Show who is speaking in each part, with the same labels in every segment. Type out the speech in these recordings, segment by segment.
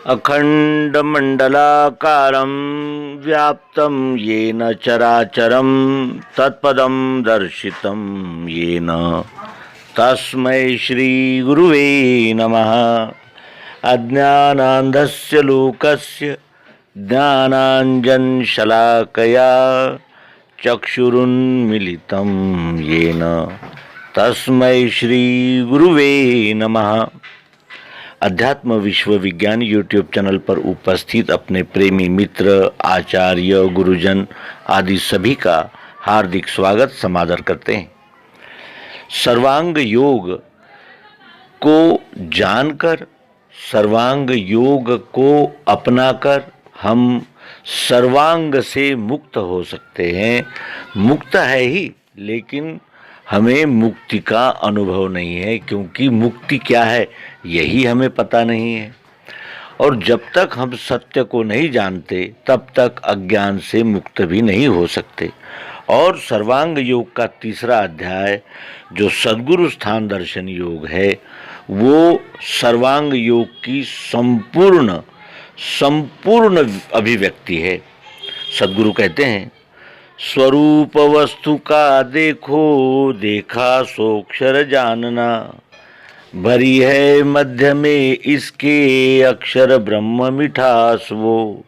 Speaker 1: अखण्डमण्डलाकारं व्याप्तं येन चराचरं तत्पदं दर्शितं येन तस्मै श्रीगुरुवे नमः। अज्ञानान्धस्य लोकस्य ज्ञानाञ्जनशलाकया चक्षुरुन्मीलितं येन तस्मै श्रीगुरुवे नमः। अध्यात्म विश्व विज्ञान यूट्यूब चैनल पर उपस्थित अपने प्रेमी मित्र, आचार्य, गुरुजन आदि सभी का हार्दिक स्वागत समादर करते हैं। सर्वांग योग को जानकर, सर्वांग योग को अपनाकर हम सर्वांग से मुक्त हो सकते हैं। मुक्त है ही, लेकिन हमें मुक्ति का अनुभव नहीं है, क्योंकि मुक्ति क्या है यही हमें पता नहीं है। और जब तक हम सत्य को नहीं जानते तब तक अज्ञान से मुक्त भी नहीं हो सकते। और सर्वांग योग का तीसरा अध्याय जो सद्गुरु स्थान दर्शन योग है, वो सर्वांग योग की संपूर्ण अभिव्यक्ति है। सद्गुरु कहते हैं, स्वरूप वस्तु का देखो, देखा सोक्षर जानना, भरी है मध्य में इसके अक्षर ब्रह्म मिठास वो।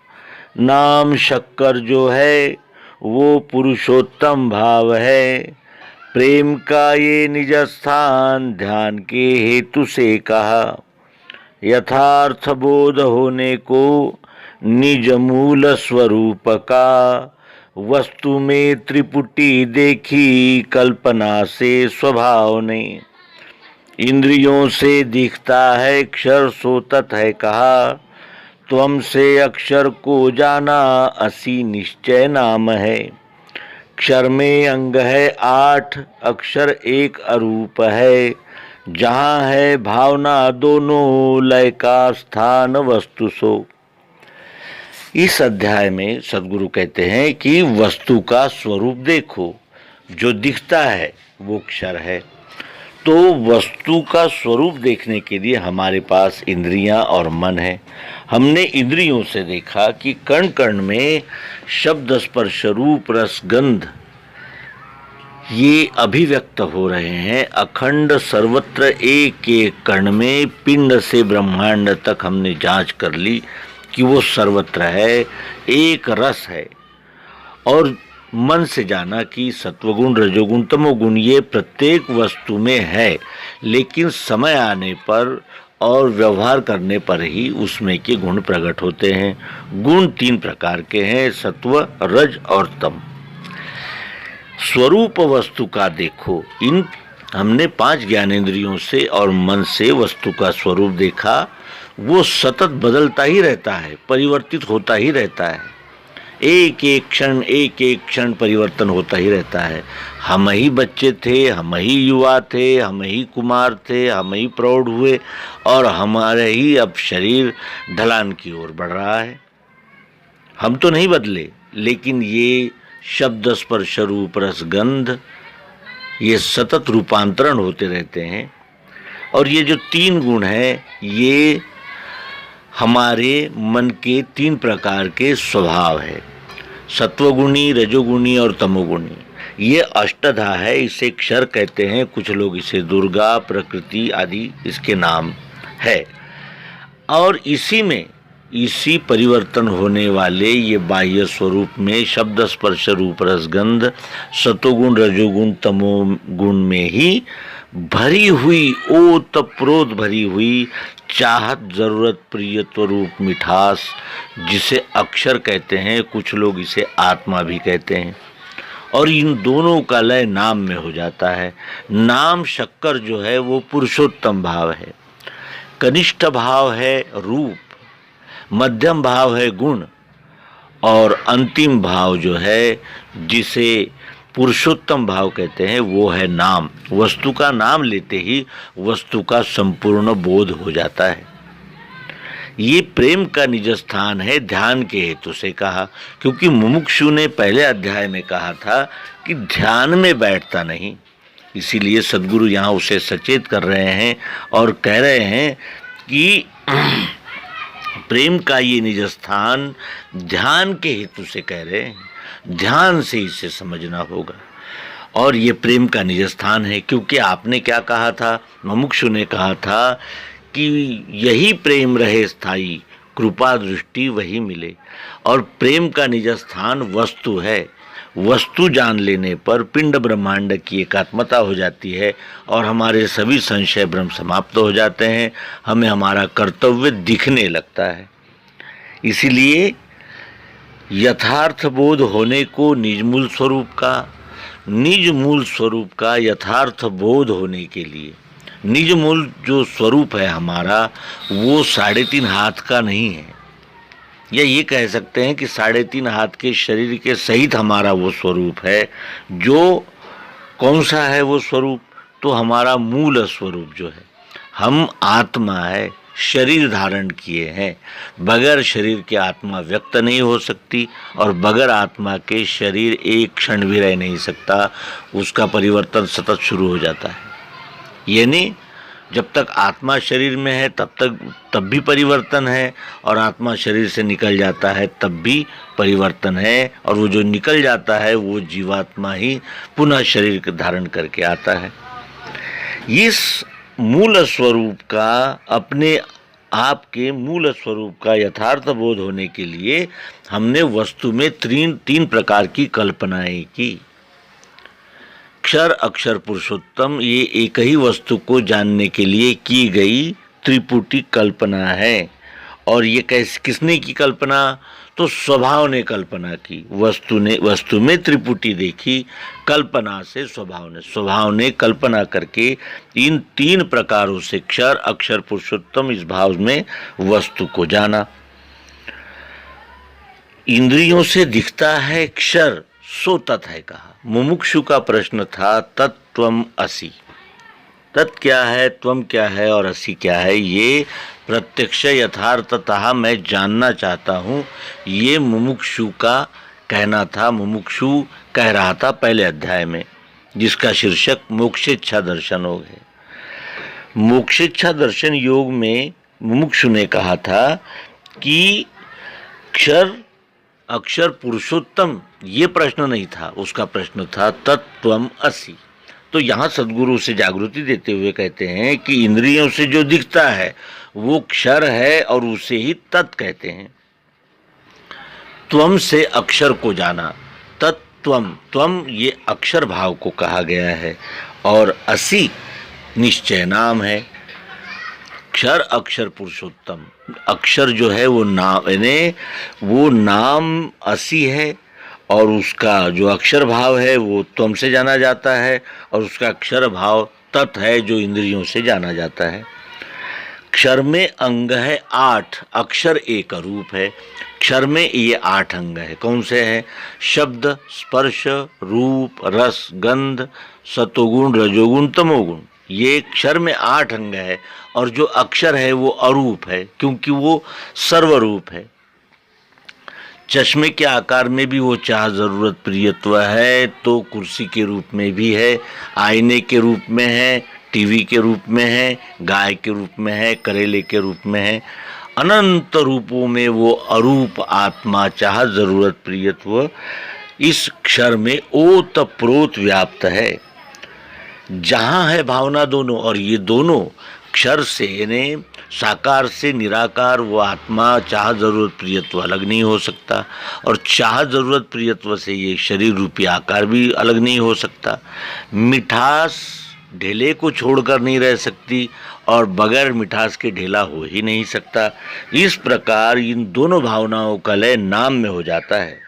Speaker 1: नाम शक्कर जो है वो पुरुषोत्तम भाव है, प्रेम का ये निज स्थान ध्यान के हेतु से कहा। यथार्थ बोध होने को निज मूल स्वरूप का, वस्तु में त्रिपुटी देखी कल्पना से स्वभाव ने। इंद्रियों से दिखता है अक्षर सो तत् है कहा, त्वम से अक्षर को जाना असी निश्चय नाम है। अक्षर में अंग है 8, अक्षर एक अरूप है, जहाँ है भावना दोनों लय का स्थान वस्तु सो। इस अध्याय में सद्गुरु कहते हैं कि वस्तु का स्वरूप देखो, जो दिखता है वो अक्षर है। तो वस्तु का स्वरूप देखने के लिए हमारे पास इंद्रियां और मन है। हमने इंद्रियों से देखा कि कण कण में शब्द स्पर्श रूप रस गंध ये अभिव्यक्त हो रहे हैं। अखंड सर्वत्र एक एक कण में पिंड से ब्रह्मांड तक हमने जांच कर ली कि वो सर्वत्र है, एक रस है। और मन से जाना कि सत्वगुण, रजोगुण, तमोगुण ये प्रत्येक वस्तु में है, लेकिन समय आने पर और व्यवहार करने पर ही उसमें के गुण प्रकट होते हैं। गुण 3 प्रकार के हैं, सत्व, रज और तम। स्वरूप वस्तु का देखो, इन हमने 5 ज्ञानेंद्रियों से और मन से वस्तु का स्वरूप देखा। वो सतत बदलता ही रहता है, परिवर्तित होता ही रहता है। एक एक क्षण परिवर्तन होता ही रहता है। हम ही बच्चे थे, हम ही युवा थे, हम ही कुमार थे, हम ही प्रौढ़ हुए, और हमारे ही अब शरीर ढलान की ओर बढ़ रहा है। हम तो नहीं बदले, लेकिन ये शब्द स्पर्श रूप रस गंध ये सतत रूपांतरण होते रहते हैं। और ये जो 3 गुण हैं, ये हमारे मन के 3 प्रकार के स्वभाव है, सत्वगुणी, रजोगुणी और तमोगुणी। ये अष्टधा है, इसे क्षर कहते हैं। कुछ लोग इसे दुर्गा, प्रकृति आदि इसके नाम है। और इसी परिवर्तन होने वाले ये बाह्य स्वरूप में शब्द स्पर्श रूप रस गंध सतोगुण, रजोगुण, तमोगुण में ही भरी हुई ओतप्रोत भरी हुई चाहत, जरूरत, प्रियत्व रूप मिठास, जिसे अक्षर कहते हैं, कुछ लोग इसे आत्मा भी कहते हैं। और इन दोनों का लय नाम में हो जाता है। नाम शक्कर जो है वो पुरुषोत्तम भाव है, कनिष्ठ भाव है रूप, मध्यम भाव है गुण, और अंतिम भाव जो है जिसे पुरुषोत्तम भाव कहते हैं वो है नाम। वस्तु का नाम लेते ही वस्तु का संपूर्ण बोध हो जाता है। ये प्रेम का निज स्थान है, ध्यान के हेतु से कहा, क्योंकि मुमुक्षु ने पहले अध्याय में कहा था कि ध्यान में बैठता नहीं। इसीलिए सद्गुरु यहाँ उसे सचेत कर रहे हैं और कह रहे हैं कि प्रेम का ये निज स्थान ध्यान के हेतु से कह रहे हैं, ध्यान से इसे समझना होगा। और ये प्रेम का निज स्थान है, क्योंकि आपने क्या कहा था, मुमुक्षु ने कहा था कि यही प्रेम रहे स्थायी, कृपा दृष्टि वही मिले। और प्रेम का निज स्थान वस्तु है। वस्तु जान लेने पर पिंड ब्रह्मांड की एकात्मता हो जाती है और हमारे सभी संशय भ्रम समाप्त हो जाते हैं, हमें हमारा कर्तव्य दिखने लगता है। इसीलिए यथार्थ बोध होने को निज मूल स्वरूप का यथार्थ बोध होने के लिए, निज मूल जो स्वरूप है हमारा, वो 3.5 हाथ का नहीं है, या ये कह सकते हैं कि 3.5 हाथ के शरीर के सहित हमारा वो स्वरूप है। जो कौन सा है वो स्वरूप? तो हमारा मूल स्वरूप जो है, हम आत्मा है, शरीर धारण किए हैं। बगैर शरीर के आत्मा व्यक्त नहीं हो सकती, और बगैर आत्मा के शरीर एक क्षण भी रह नहीं सकता, उसका परिवर्तन सतत शुरू हो जाता है। यानी जब तक आत्मा शरीर में है तब भी परिवर्तन है, और आत्मा शरीर से निकल जाता है तब भी परिवर्तन है, और वो जो निकल जाता है वो जीवात्मा ही पुनः शरीर का धारण करके आता है। इस मूल स्वरूप का, अपने आप के मूल स्वरूप का यथार्थ बोध होने के लिए हमने वस्तु में तीन प्रकार की कल्पनाएं की। अक्षर, अक्षर पुरुषोत्तम, ये एक ही वस्तु को जानने के लिए की गई त्रिपुटी कल्पना है। और ये किसने की कल्पना? तो स्वभाव ने कल्पना की। वस्तु में त्रिपुटी देखी, कल्पना से स्वभाव ने कल्पना करके इन 3 प्रकारों से क्षर, अक्षर, पुरुषोत्तम, इस भाव में वस्तु को जाना। इंद्रियों से दिखता है क्षर, सो तत् है कहा। मुमुक्षु का प्रश्न था तत्त्वम असि, तत् क्या है, त्वम क्या है और असि क्या है, ये प्रत्यक्ष यथार्थतः मैं जानना चाहता हूँ, ये मुमुक्षु का कहना था। मुमुक्षु कह रहा था पहले अध्याय में, जिसका शीर्षक मोक्षेच्छा दर्शन योग है। मोक्षेच्छा दर्शन योग में मुमुक्षु ने कहा था कि क्षर, अक्षर, पुरुषोत्तम, ये प्रश्न नहीं था, उसका प्रश्न था तत्त्वम असि। तो यहाँ सद्गुरु से जागृति देते हुए कहते हैं कि इंद्रियों से जो दिखता है वो क्षर है, और उसे ही तत् कहते हैं। त्वम से अक्षर को जाना, तत्त्वम, त्वम ये अक्षर भाव को कहा गया है, और असि निश्चय नाम है। क्षर, अक्षर, पुरुषोत्तम, अक्षर जो है वो नाम, यानी वो नाम असि है, और उसका जो अक्षर भाव है वो त्वम से जाना जाता है, और उसका अक्षर भाव तत् है जो इंद्रियों से जाना जाता है। क्षर में अंग है 8, अक्षर एक रूप है। क्षर में ये 8 अंग है। कौन से हैं? शब्द, स्पर्श, रूप, रस, गंध, सतोगुण, रजोगुण, तमोगुण, ये क्षर में 8 अंग है। और जो अक्षर है वो अरूप है, क्योंकि वो सर्वरूप है। चश्मे के आकार में भी वो चाह, जरूरत, प्रियत्व है, तो कुर्सी के रूप में भी है, आईने के रूप में है, टीवी के रूप में है, गाय के रूप में है, करेले के रूप में है। अनंत रूपों में वो अरूप आत्मा, चाह, जरूरत, प्रियत्व इस क्षर में ओतप्रोत व्याप्त है। जहाँ है भावना दोनों, और ये दोनों क्षर से यानी साकार से निराकार, वो आत्मा चाह, जरूरत, प्रियत्व अलग नहीं हो सकता, और चाह, जरूरत, प्रियत्व से ये शरीर रूपी आकार भी अलग नहीं हो सकता। मिठास ढेले को छोड़कर नहीं रह सकती, और बगैर मिठास के ढेला हो ही नहीं सकता। इस प्रकार इन दोनों भावनाओं का लय नाम में हो जाता है।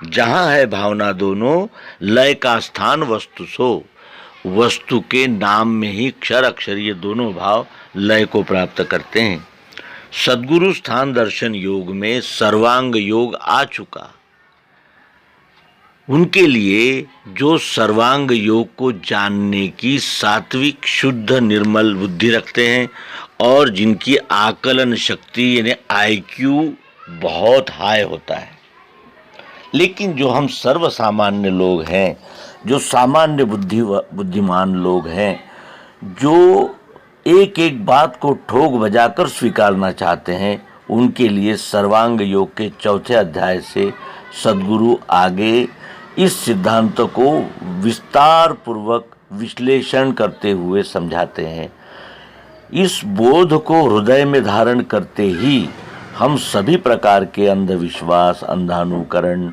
Speaker 1: जहाँ है भावना दोनों, लय का स्थान वस्तु सो। वस्तु के नाम में ही क्षर, अक्षर ये दोनों भाव लय को प्राप्त करते हैं। सद्गुरु स्थान दर्शन योग में सर्वांग योग आ चुका। उनके लिए जो सर्वांग योग को जानने की सात्विक, शुद्ध, निर्मल बुद्धि रखते हैं, और जिनकी आकलन शक्ति यानी IQ बहुत हाई होता है। लेकिन जो हम सर्वसामान्य लोग हैं, जो सामान्य बुद्धिमान लोग हैं, जो एक एक बात को ठोक बजाकर स्वीकारना चाहते हैं, उनके लिए सर्वांग योग के चौथे अध्याय से सद्गुरु आगे इस सिद्धांत को विस्तार पूर्वक विश्लेषण करते हुए समझाते हैं। इस बोध को हृदय में धारण करते ही हम सभी प्रकार के अंधविश्वास, अंधानुकरण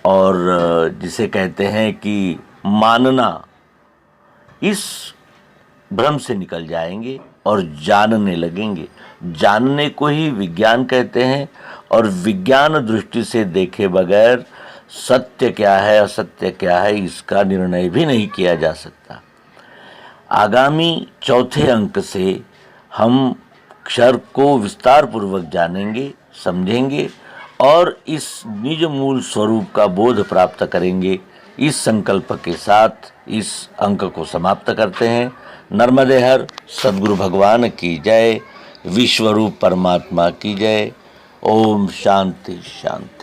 Speaker 1: और जिसे कहते हैं कि मानना, इस भ्रम से निकल जाएंगे और जानने लगेंगे। जानने को ही विज्ञान कहते हैं और विज्ञान दृष्टि से देखे बगैर सत्य क्या है, असत्य क्या है, इसका निर्णय भी नहीं किया जा सकता। आगामी चौथे अंक से हम क्षर को विस्तार पूर्वक जानेंगे, समझेंगे और इस निज मूल स्वरूप का बोध प्राप्त करेंगे। इस संकल्प के साथ इस अंक को समाप्त करते हैं। नर्मदे हर सद्गुरु भगवान की जय, विश्वरूप परमात्मा की जय। ओम शांति शांति।